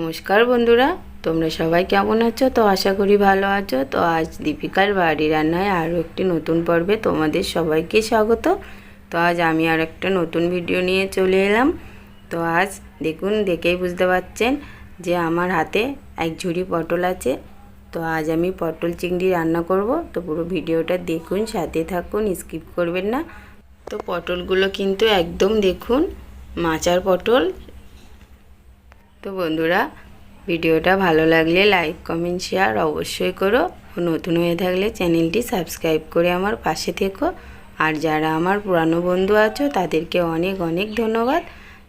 নমস্কার বন্ধুরা, তোমরা সবাই কেমন আছো? তো আশা করি ভালো আছো। তো আজ দীপিকার বাড়ি রান্নায় আরও একটি নতুন পর্বে তোমাদের সবাইকে স্বাগত। তো আজ আমি আর একটা নতুন ভিডিও নিয়ে চলে এলাম। তো আজ দেখুন, দেখেই বুঝতে পারছেন যে আমার হাতে এক ঝুড়ি পটল আছে। তো আজ আমি পটল চিংড়ি রান্না করব। তো পুরো ভিডিওটা দেখুন, সাথে থাকুন, স্কিপ করবেন না। তো পটলগুলো কিন্তু একদম দেখুন মাচার পটল। তো বন্ধুরা, ভিডিওটা ভালো লাগলে লাইক কমেন্ট শেয়ার অবশ্যই করো। নতুন হয়ে থাকলে চ্যানেলটি সাবস্ক্রাইব করে আমার পাশে থেকো। আর যারা আমার পুরানো বন্ধু আছো তাদেরকে অনেক অনেক ধন্যবাদ।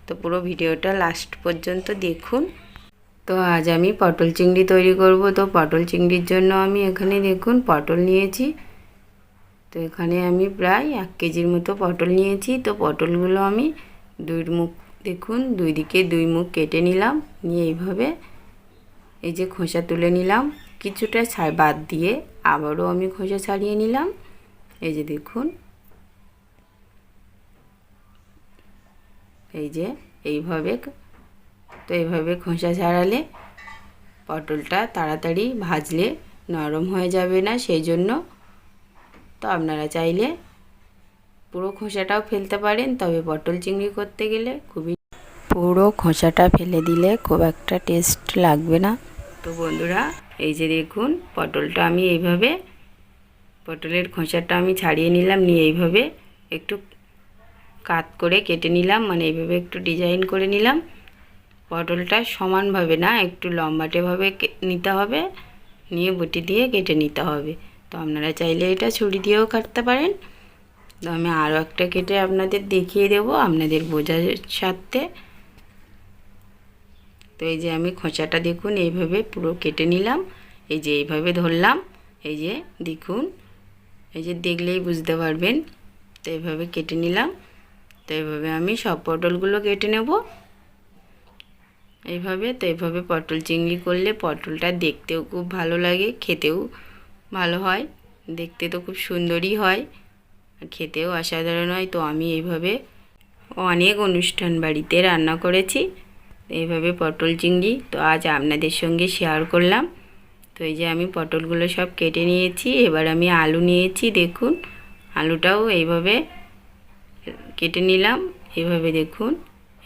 তো পুরো ভিডিওটা লাস্ট পর্যন্ত দেখুন। তো আজ আমি পটল চিংড়ি তৈরি করব। তো পটল চিংড়ির জন্য আমি এখানে দেখুন পটল নিয়েছি। তো এখানে আমি প্রায় 1 কেজির মতো পটল নিয়েছি। তো পটলগুলো আমি দেখুন দুই দিকে 2 মুখ কেটে নিলাম। নিয়ে এইভাবে এই যে খোসা তুলে নিলাম, কিছুটা বাদ দিয়ে আবারও আমি খোসা ছাড়িয়ে নিলাম। এই যে দেখুন, এই যে এইভাবে। তো এইভাবে খোসা ছাড়ালে পটলটা তাড়াতাড়ি ভাজলে নরম হয়ে যাবে না, সেই জন্য। তো আপনারা চাইলে পুরো খোসাটাও ফেলতে পারেন, তবে পটল চিংড়ি করতে গেলে পুরো খোসাটা ফেলে দিলে খুব একটা টেস্ট লাগবে না। তো বন্ধুরা, এই যে দেখুন পটলটা আমি এইভাবে পটলের খোসাটা আমি ছাড়িয়ে নিলাম। নিয়ে এইভাবে একটু কাট করে কেটে নিলাম, মানে এইভাবে একটু ডিজাইন করে নিলাম। পটলটা সমানভাবে না, একটু লম্বাটেভাবে নিতে হবে। নিয়ে বটি দিয়ে কেটে নিতে হবে। তো আপনারা চাইলে এটা ছুরি দিয়েও কাটতে পারেন। তো আমি আরও একটা কেটে আপনাদের দেখিয়ে দেবো আপনাদের বোঝার স্বার্থে। তো এই যে আমি খোসাটা দেখুন এইভাবে পুরো কেটে নিলাম। এই যে এইভাবে ধরলাম, এই যে দেখুন, এই যে দেখলেই বুঝতে পারবেন। তো এইভাবে কেটে নিলাম। তো এইভাবে আমি সব পটলগুলো কেটে নেব এইভাবে। তো এইভাবে পটল চিংড়ি করলে পটলটা দেখতেও খুব ভালো লাগে, খেতেও ভালো হয়। দেখতে তো খুব সুন্দরই হয়, খেতেও অসাধারণ হয়। তো আমি এইভাবে অনেক অনুষ্ঠান বাড়িতে রান্না করেছি এইভাবে পটল চিংড়ি। তো আজ আপনাদের সঙ্গে শেয়ার করলাম। তো এই যে আমি পটলগুলো সব কেটে নিয়েছি। এবার আমি আলু নিয়েছি, দেখুন আলুটাও এইভাবে কেটে নিলাম। এইভাবে দেখুন,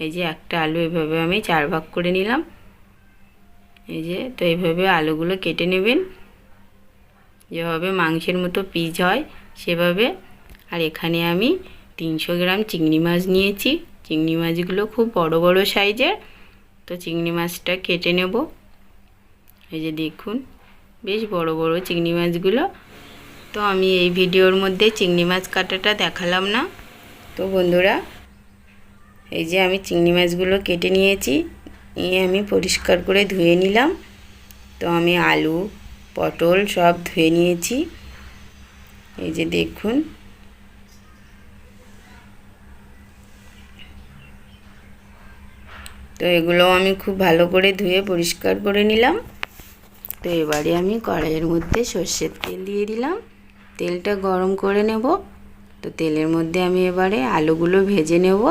এই যে একটা আলু এইভাবে আমি 4 ভাগ করে নিলাম। এই যে, তো এইভাবে আলুগুলো কেটে নেবেন, যেভাবে মাংসের মতো পিস হয় সেভাবে। আর এখানে আমি 300 গ্রাম চিংড়ি মাছ নিয়েছি। চিংড়ি মাছগুলো খুব বড় বড় সাইজের। তো চিংড়ি মাছটা কেটে নেব। এই যে দেখুন, বেশ বড় বড় চিংড়ি মাছগুলো। তো আমি এই ভিডিওর মধ্যে চিংড়ি মাছ কাটাটা দেখালাম না। তো বন্ধুরা, এই যে আমি চিংড়ি মাছগুলো কেটে নিয়েছি, নিয়ে আমি পরিষ্কার করে ধুয়ে নিলাম। তো আমি আলু পটল সব ধুয়ে নিয়েছি। এই যে দেখুন, তো এগুলো আমি খুব ভালো করে ধুয়ে পরিষ্কার করে নিলাম। তো এবারে আমি কড়াইয়ের মধ্যে সর্ষের তেল দিয়ে দিলাম। তেলটা গরম করে নেব। তো তেলের মধ্যে আমি এবারে আলুগুলো ভেজে নেব।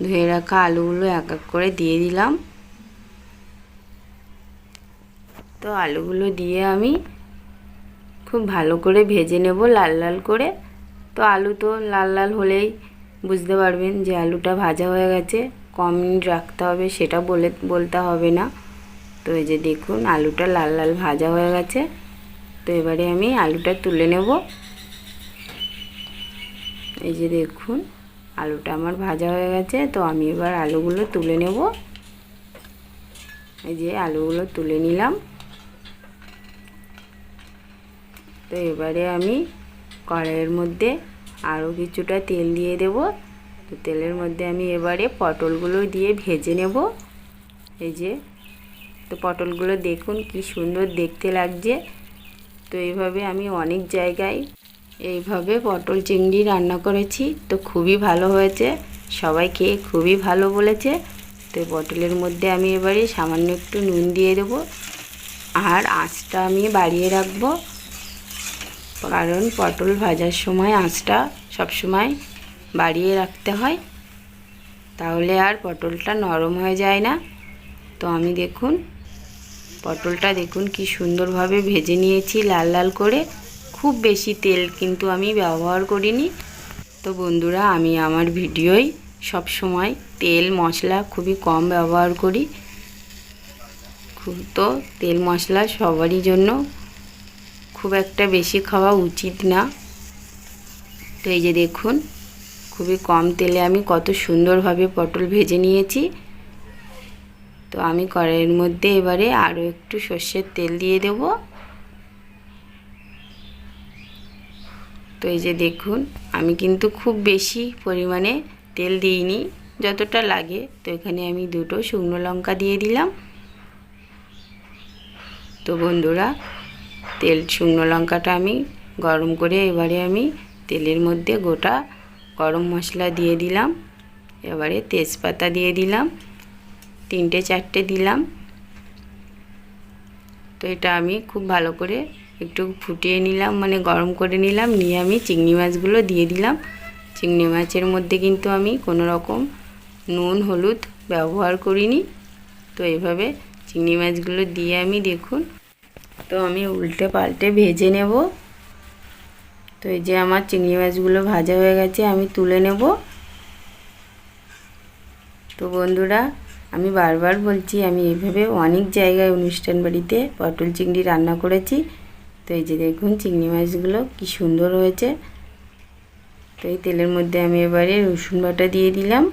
ধুয়ে রাখা আলুগুলো এক এক করে দিয়ে দিলাম। তো আলুগুলো দিয়ে আমি খুব ভালো করে ভেজে নেব, লাল লাল করে। তো আলু তো লাল লাল হলেই বুঝতে পারবেন যে আলুটা ভাজা হয়ে গেছে। কম মিনিট রাখতে হবে সেটা বলতে হবে না। তো এই যে দেখুন আলুটা লাল লাল ভাজা হয়ে গেছে। তো এবারে আমি আলুটা তুলে নেব। এই যে দেখুন আলুটা আমার ভাজা হয়ে গেছে। তো আমি এবার আলুগুলো তুলে নেব। এই যে আলুগুলো তুলে নিলাম। তো এবারে আমি কড়াইয়ের মধ্যে আরও কিছুটা তেল দিয়ে দেব। তো তেলের মধ্যে আমি এবারে পটলগুলো দিয়ে ভেজে নেব। এই যে, তো পটলগুলো দেখুন কি সুন্দর দেখতে লাগছে। তো এইভাবে আমি অনেক জায়গায় এইভাবে পটল চিংড়ি রান্না করেছি। তো খুবই ভালো হয়েছে, সবাই খেয়ে খুবই ভালো বলেছে। তো পটলের মধ্যে আমি এবারে সামান্য একটু নুন দিয়ে দেব। আর আঁচটা আমি বাড়িয়ে রাখবো, কারণ পটল ভাজার সময় আঁচটা সবসময় বাড়িয়ে রাখতে হয়, তাহলে আর পটলটা নরম হয়ে যায় না। তো আমি দেখুন পটলটা দেখুন কি সুন্দরভাবে ভেজে নিয়েছি লাল লাল করে। খুব বেশি তেল কিন্তু আমি ব্যবহার করিনি। তো বন্ধুরা, আমি আমার ভিডিওয় সব সময় তেল মশলা খুবই কম ব্যবহার করি। তো তেল মশলা সবারই জন্য খুব একটা বেশি খাওয়া উচিত না। তো এই যে দেখুন খুবই কম তেলে আমি কত সুন্দরভাবে পটল ভেজে নিয়েছি। তো আমি কড়াইয়ের মধ্যে এবারে আরও একটু সর্ষের তেল দিয়ে দেব। তো এই যে দেখুন আমি কিন্তু খুব বেশি পরিমাণে তেল দিইনি, যতটা লাগে। তো এখানে আমি দুটো শুকনো লঙ্কা দিয়ে দিলাম। তো বন্ধুরা, শুকনো লঙ্কাটা আমি গরম করে এবারে আমি তেলের মধ্যে গোটা গরম মশলা দিয়ে দিলাম। এবারে তেজপাতা দিয়ে দিলাম, 3-4টে দিলাম। তো এটা আমি খুব ভালো করে একটু ফুটিয়ে নিলাম, মানে গরম করে নিলাম। নিয়ে আমি চিংড়ি মাছগুলো দিয়ে দিলাম। চিংড়ি মাছের মধ্যে কিন্তু আমি কোনো রকম নুন হলুদ ব্যবহার করিনি। তো এইভাবে চিংড়ি মাছগুলো দিয়ে আমি দেখুন তো আমি উল্টে পাল্টে ভেজে নেব। তো এই যে আমার চিংড়ি মাছগুলো ভাজা হয়ে গেছে, আমি তুলে নেব। তো বন্ধুরা, আমি বারবার বলছি আমি এইভাবে অনেক জায়গায় অনুষ্ঠান বাড়িতে পটল চিংড়ি রান্না করেছি। তো এই যে দেখুন চিংড়ি মাছগুলো কি সুন্দর হয়েছে। তো এই তেলের মধ্যে আমি এবারে রসুন বাটা দিয়ে দিলাম।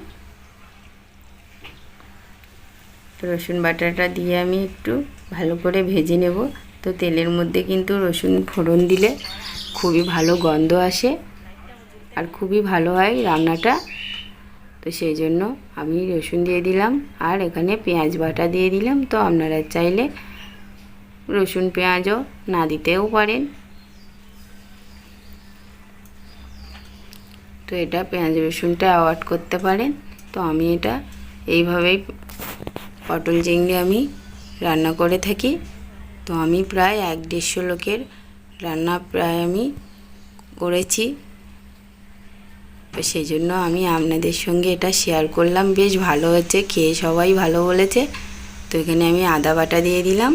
তো রসুন বাটাটা দিয়ে আমি একটু ভালো করে ভেজে নেব। তো তেলের মধ্যে কিন্তু রসুন ফোড়ন দিলে খুবই ভালো গন্ধ আসে আর খুবই ভালো হয় রান্নাটা। তো সেই জন্য আমি রসুন দিয়ে দিলাম আর এখানে পেঁয়াজ বাটা দিয়ে দিলাম। তো আপনারা চাইলে রসুন পেঁয়াজও না দিতেও পারেন। তো এটা পেঁয়াজ রসুনটা অ্যাভয়েড করতে পারেন। তো আমি এটা এইভাবেই পটল চিংড়ি আমি রান্না করে থাকি। তো আমি প্রায় 1-150 লোকের রান্না প্রায় আমি করেছি। তো সেই জন্য আমি আপনাদের সঙ্গে এটা শেয়ার করলাম। বেশ ভালো হয়েছে, খেয়ে সবাই ভালো বলেছে। তো এখানে আমি আদা বাটা দিয়ে দিলাম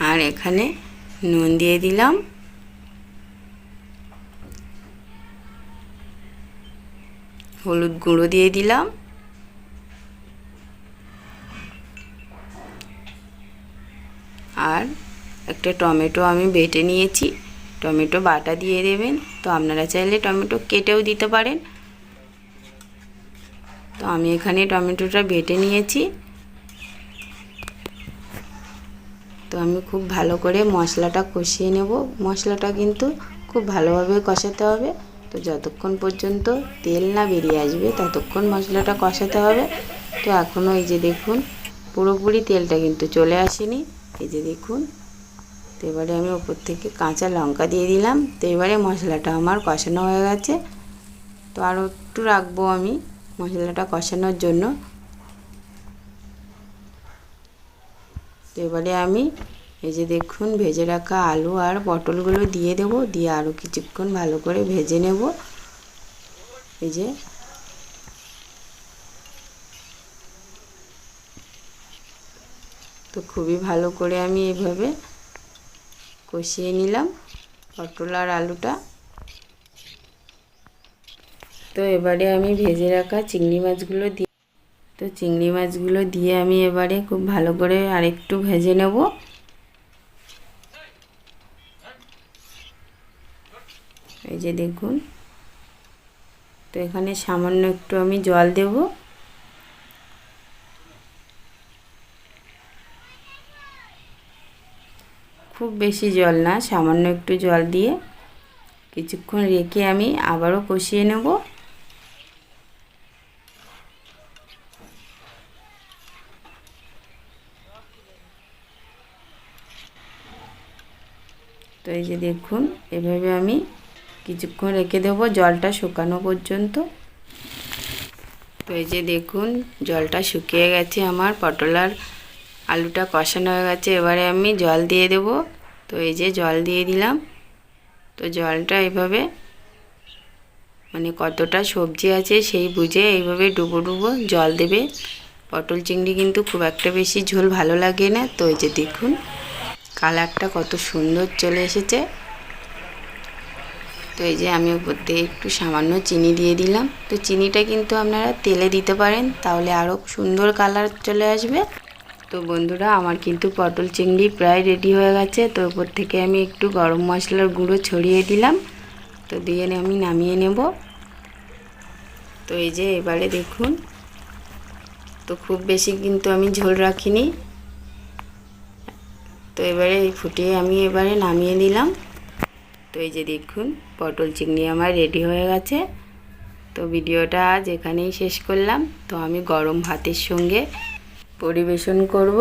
আর এখানে নুন দিয়ে দিলাম। হলুদ গুঁড়ো দিয়ে দিলাম আর একটা টমেটো আমি বেটে নিয়েছি, টমেটো বাটা দিয়ে দেবেন। তো আপনারা চাইলে টমেটো কেটেও দিতে পারেন। তো আমি এখানে টমেটোটা বেটে নিয়েছি। তো আমি খুব ভালো করে মশলাটা কষিয়ে নেব। মশলাটা কিন্তু খুব ভালোভাবে কষাতে হবে। তো যতক্ষণ পর্যন্ত তেল না বেরিয়ে আসবে ততক্ষণ মশলাটা কষাতে হবে। তো এখনও এই যে দেখুন পুরোপুরি তেলটা কিন্তু চলে আসেনি। এই যে দেখুন। তো এবারে আমি ওপর থেকে কাঁচা লঙ্কা দিয়ে দিলাম। তো এবারে মশলাটা আমার কষানো হয়ে গেছে। তো আরও একটু রাখবো আমি মশলাটা কষানোর জন্য। তো এবারে আমি এই যে দেখুন ভেজে রাখা আলু আর পটলগুলো দিয়ে দেব। দিয়ে আরও কিছুক্ষণ ভালো করে ভেজে নেব। এই যে তো খুবই ভালো করে আমি এইভাবে কষিয়ে নিলাম পটল আর আলুটা। তো এবারে আমি ভেজে রাখা চিংড়ি মাছগুলো দিয়ে চিংড়ি মাছগুলো দিয়ে আমি এবারে খুব ভালো করে আরেকটু ভেজে নেব। এই যে দেখুন। তো এখানে সামান্য একটু আমি জল দেব। খুব বেশি জল না, সামান্য একটু জল দিয়ে কিছুক্ষণ রেখে আমি আবারও কষিয়ে নেব। তো এই যে দেখুন এভাবে আমি কিছুক্ষণ রেখে দেব জলটা শুকানো পর্যন্ত। তো এই যে দেখুন জলটা শুকিয়ে গেছে, আমার পটল আর আলুটা কষানো হয়ে গেছে। এবারে আমি জল দিয়ে দেব। তো এই যে জল দিয়ে দিলাম। তো জলটা এইভাবে মানে কতটা সবজি আছে সেই বুঝে এইভাবে ডুবো ডুবো জল দেবে। পটল চিংড়ি কিন্তু খুব একটা বেশি ঝোল ভালো লাগে না। তো এই যে দেখুন কালারটা কত সুন্দর চলে এসেছে। তো এই যে আমি উপর দিয়ে একটু সামান্য চিনি দিয়ে দিলাম। তো চিনিটা কিন্তু আপনারা তেলে দিতে পারেন, তাহলে আরও সুন্দর কালার চলে আসবে। তো বন্ধুরা আমার কিন্তু পটল চিংড়ি প্রায় রেডি হয়ে গেছে। তো উপর থেকে আমি একটু গরম মশলার গুঁড়ো ছড়িয়ে দিলাম। তো দিয়ে আমি নামিয়ে নেব। তো এই যে এবারে দেখুন, তো খুব বেশি কিন্তু আমি ঝোল রাখিনি। তো এবারে ফুটিয়ে আমি এবারে নামিয়ে দিলাম। তো এই যে দেখুন পটল চিংড়ি আমার রেডি হয়ে গেছে। তো ভিডিওটা আজ এখানেই শেষ করলাম। তো আমি গরম ভাতের সঙ্গে পরিবেশন করব।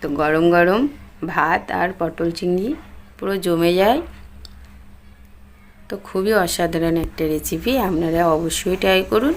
তো গরম গরম ভাত আর পটল চিংড়ি পুরো জমে যায়। তো খুবই অসাধারণ একটা রেসিপি, আপনারা অবশ্যই ট্রাই করুন।